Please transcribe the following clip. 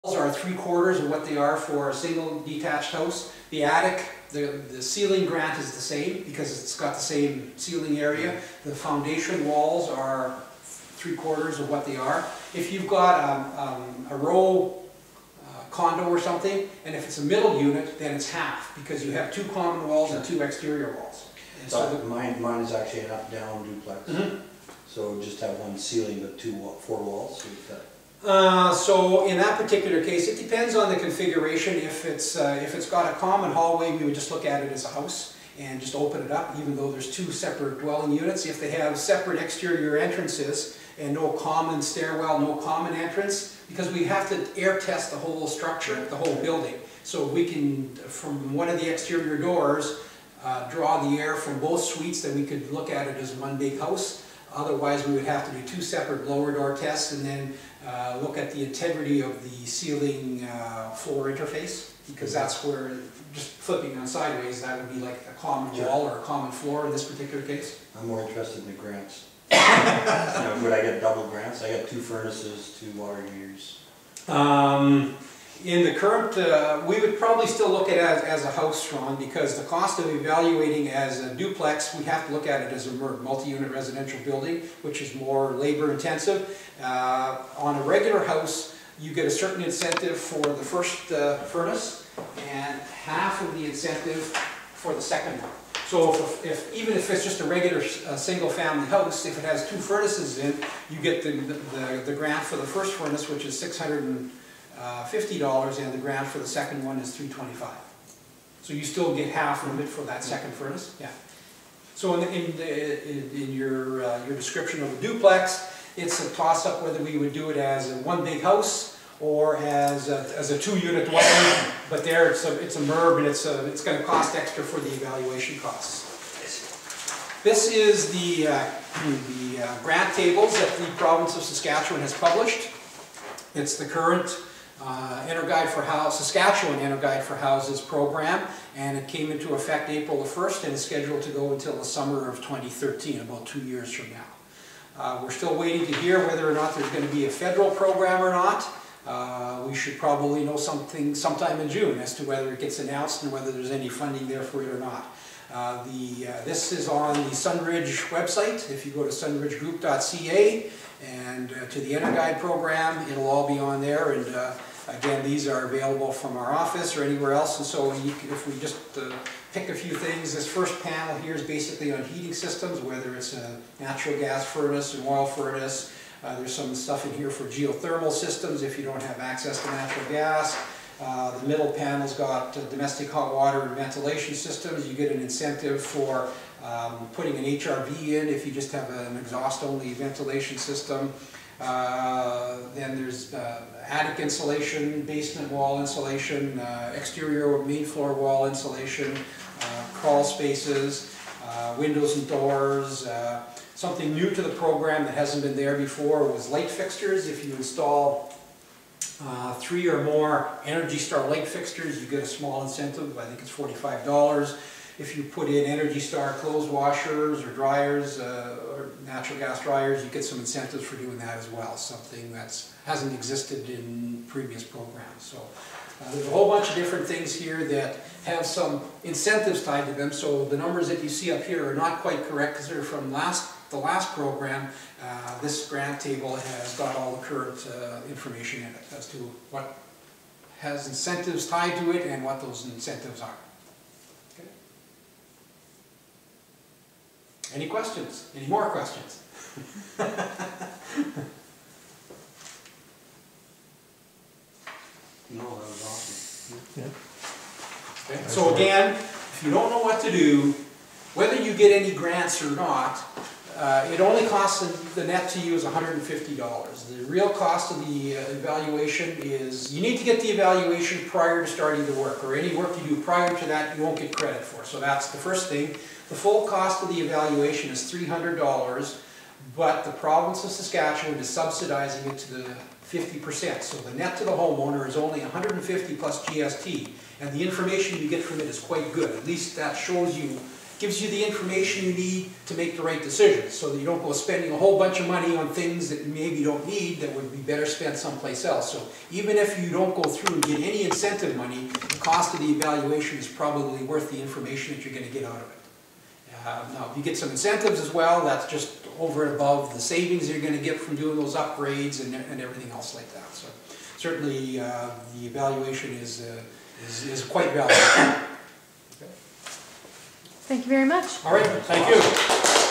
are 3/4 of what they are for a single detached house. The attic, the ceiling grant is the same because it's got the same ceiling area. The foundation walls are 3/4 of what they are. If you've got a row condo or something, and if it's a middle unit, then it's half because you have 2 common walls and 2 exterior walls. And so mine is actually an up-down duplex. So just have one ceiling but 4 walls. So in that particular case, it depends on the configuration. If it's got a common hallway, we would just look at it as a house and just open it up, even though there's 2 separate dwelling units. If they have separate exterior entrances and no common stairwell, no common entrance, because we have to air test the whole structure, the whole building. So we can, from one of the exterior doors, draw the air from both suites, that we could look at it as one big house. Otherwise, we would have to do 2 separate blower door tests and then look at the integrity of the ceiling floor interface, because that's where, just flipping on sideways, that would be like a common wall or a common floor in this particular case. I'm more interested in the grants. Would I get double grants? I got 2 furnaces, 2 water heaters. In the current, we would probably still look at it as a house, Ron, because the cost of evaluating as a duplex, we have to look at it as a multi-unit residential building, which is more labor intensive. On a regular house, you get a certain incentive for the first furnace and half of the incentive for the second one. So even if it's just a regular single-family house, if it has 2 furnaces in, you get the grant for the first furnace, which is $650, and the grant for the second one is $325. So you still get half of it for that second furnace. Yeah. So in your description of a duplex, it's a toss-up whether we would do it as a one big house or as a 2-unit dwelling. But there it's a MERB, and it's going to cost extra for the evaluation costs. This is the grant tables that the province of Saskatchewan has published. It's the current EnerGuide for Saskatchewan EnerGuide for Houses program, and it came into effect April the 1st and is scheduled to go until the summer of 2013, about 2 years from now. We're still waiting to hear whether or not there's going to be a federal program or not. We should probably know something sometime in June as to whether it gets announced and whether there's any funding there for it or not. This is on the Sunridge website. If you go to sunridgegroup.ca and to the EnerGuide program, it'll all be on there. And again, these are available from our office or anywhere else. And so if we just pick a few things, this first panel here is basically on heating systems, whether it's a natural gas furnace, an oil furnace. There's some stuff in here for geothermal systems if you don't have access to natural gas. The middle panel's got domestic hot water and ventilation systems. You get an incentive for putting an HRV in if you just have an exhaust-only ventilation system. Then there's attic insulation, basement wall insulation, exterior main floor wall insulation, crawl spaces, windows and doors. Something new to the program that hasn't been there before was light fixtures. If you install 3 or more Energy Star light fixtures, you get a small incentive. I think it's $45. If you put in Energy Star clothes washers or dryers or natural gas dryers, you get some incentives for doing that as well, something that hasn't existed in previous programs. So there's a whole bunch of different things here that have some incentives tied to them. So the numbers that you see up here are not quite correct because they're from the last program. This grant table has got all the current information in it as to what has incentives tied to it and what those incentives are. Okay. Any questions? Any more questions? No, that was awesome. Yeah. Okay. So again, if you don't know what to do, whether you get any grants or not, it only costs the net to you is $150. The real cost of the evaluation is, you need to get the evaluation prior to starting the work, or any work you do prior to that you won't get credit for. So that's the first thing. The full cost of the evaluation is $300, but the province of Saskatchewan is subsidizing it to the 50%. So the net to the homeowner is only $150 plus GST, and the information you get from it is quite good. At least that shows you, gives you the information you need to make the right decisions, so that you don't go spending a whole bunch of money on things that you maybe don't need that would be better spent someplace else. So even if you don't go through and get any incentive money, the cost of the evaluation is probably worth the information that you're going to get out of it. Now, if you get some incentives as well, that's just over and above the savings you're going to get from doing those upgrades and everything else like that. So certainly the evaluation is quite valuable. Thank you very much. All right, thank you.